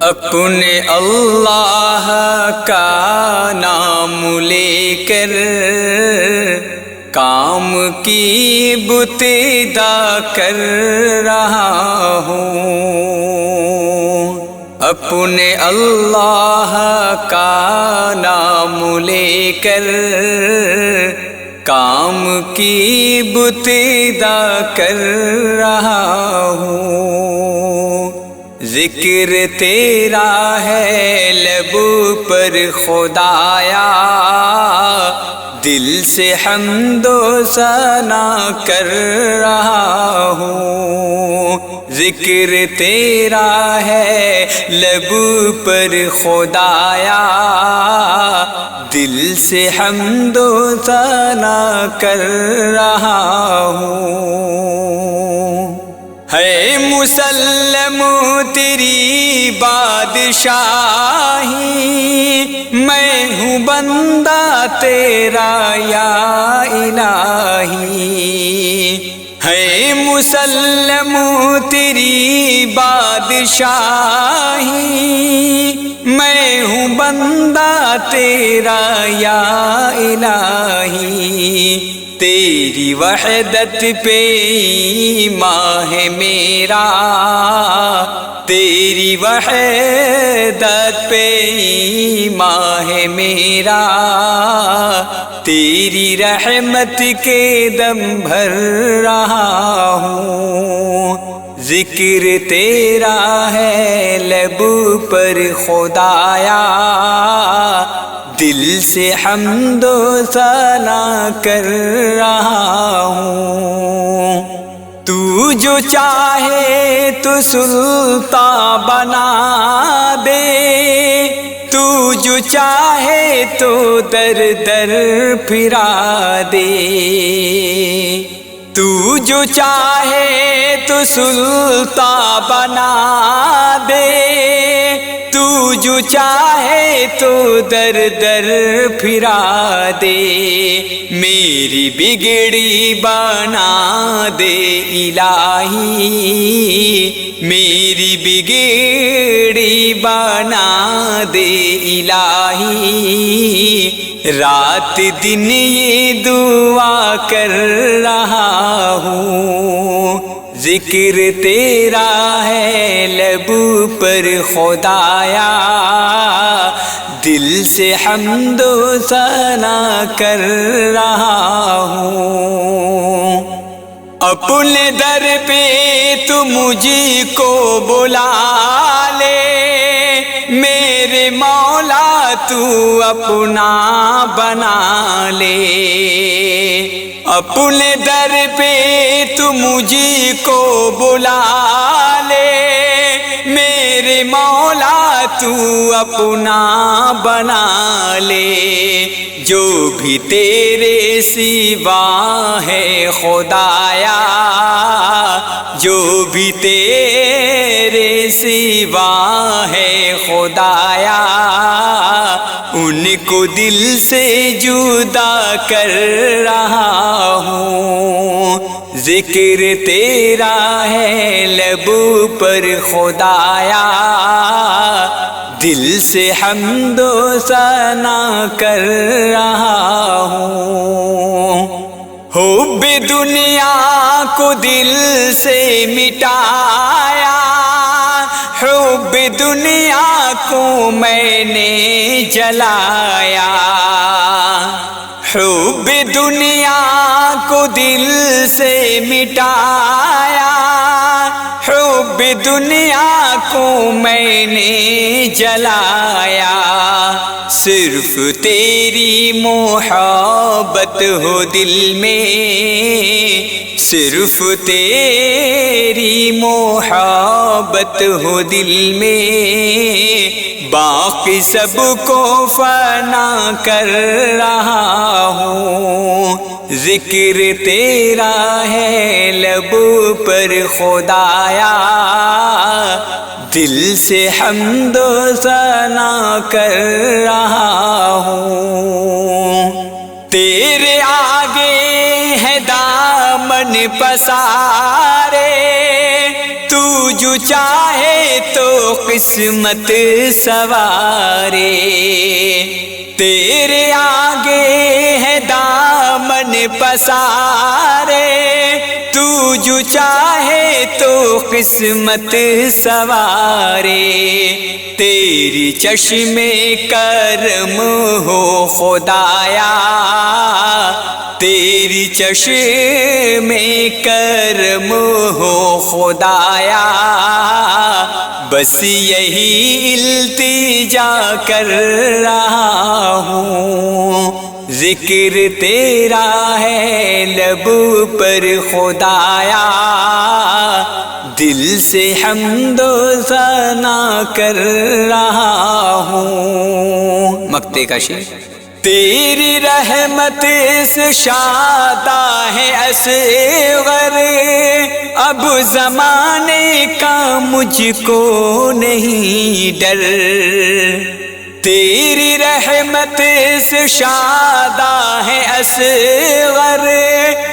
اپنے اللہ کا نام لے کر کام کی ابتدا کر رہا ہوں، اپنے اللہ کا نام لے کر کام کی ابتدا کر رہا ہوں۔ ذکر تیرا ہے لب پر خدایا، دل سے حمد و ثنا کر رہا ہوں۔ ذکر تیرا ہے لب پر خدایا، دل سے حمد و ثنا کر رہا ہوں۔ ہے مسلم تیری بادشاہی، میں ہوں بندہ تیرا یا الہی۔ ہے مسلم تیری بادشاہی، میں ہوں بندہ تیرا یا الہی۔ تیری وحدت پہ ایمان ہے میرا، تیری وحدت پہ ایمان ہے میرا، تیری رحمت کے دم بھر رہا ہوں۔ ذکر تیرا ہے لب پر خدایا، دل سے حمد و ثنا کر رہا ہوں۔ تو جو چاہے تو سلطان بنا دے، تو جو چاہے تو در در پھرا دے، تو جو چاہے تو سلطان بنا دے، تو جو چاہے تو در در پھرا دے، میری بگڑی بنا دے الہی، میری بگڑی بنا دے الہی۔ رات دن یہ دعا کر رہا ہوں۔ ذکر تیرا ہے لب پر خدایا، دل سے حمد و ثنا کر رہا ہوں۔ اپنے در پہ تو مجھ کو بلا لے، میرے مولا تو اپنا بنا لے۔ اپنے در پہ تو مجھ کو بلا لے، میرے مولا تو اپنا بنا لے۔ جو بھی تیرے سوا ہے خدایا، جو بھی تیرے سوا ہے خدایا، ان کو دل سے جدا کر رہا ہوں۔ ذکر تیرا ہے لب پر خدایا، دل سے حمد و ثنا کر رہا ہوں۔ حب دنیا کو دل سے مٹایا، حب دنیا کو میں نے جلایا، حب دنیا کو دل سے مٹایا، حب دنیا کو میں نے جلایا۔ صرف تیری محبت ہو دل میں، صرف تیری محبت ہو دل میں، باقی سب کو فنا کر رہا ہوں۔ ذکر تیرا ہے لب پر خدایا، دل سے حمد و ثنا کر رہا ہوں۔ تیرے آگے ہے دامن پسارے، تو جو جو چاہے تو قسمت سوارے، تیرے آگے ہے دامن پسارے، تو جو چاہے تو قسمت سوارے، تیری چشم کرم ہو خدایا، تیری چشم کرم ہو خدایا، بس یہی التجا کر رہا ہوں، ذکر تیرا ہے لب پر خدایا، دل سے حمد و ثنا کر رہا ہوں۔ مقطع کا شعر۔ تیری رحمت سے شادہ ہے اصغر، اب زمانے کا مجھ کو نہیں ڈر، تیری رحمت سے شادہ ہے اصغر،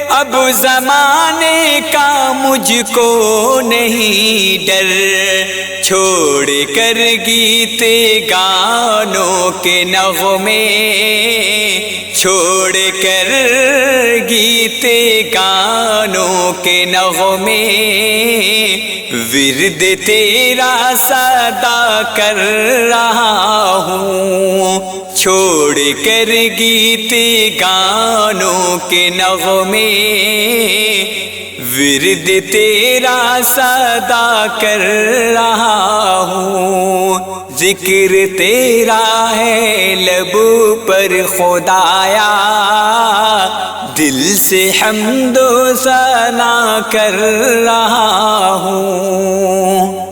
اب زمانے کا مجھ کو نہیں ڈر، چھوڑ کر گیت گانوں کے نغمے، چھوڑ کر گیت گانوں کے نغمے، ورد تیرا صدا کر رہا ہوں، چھوڑ کر گیت گانوں کے نغمے، ورد تیرا صدا کر رہا ہوں، ذکر تیرا ہے لب پر خدایا، دل سے حمد و ثنا کر رہا ہوں۔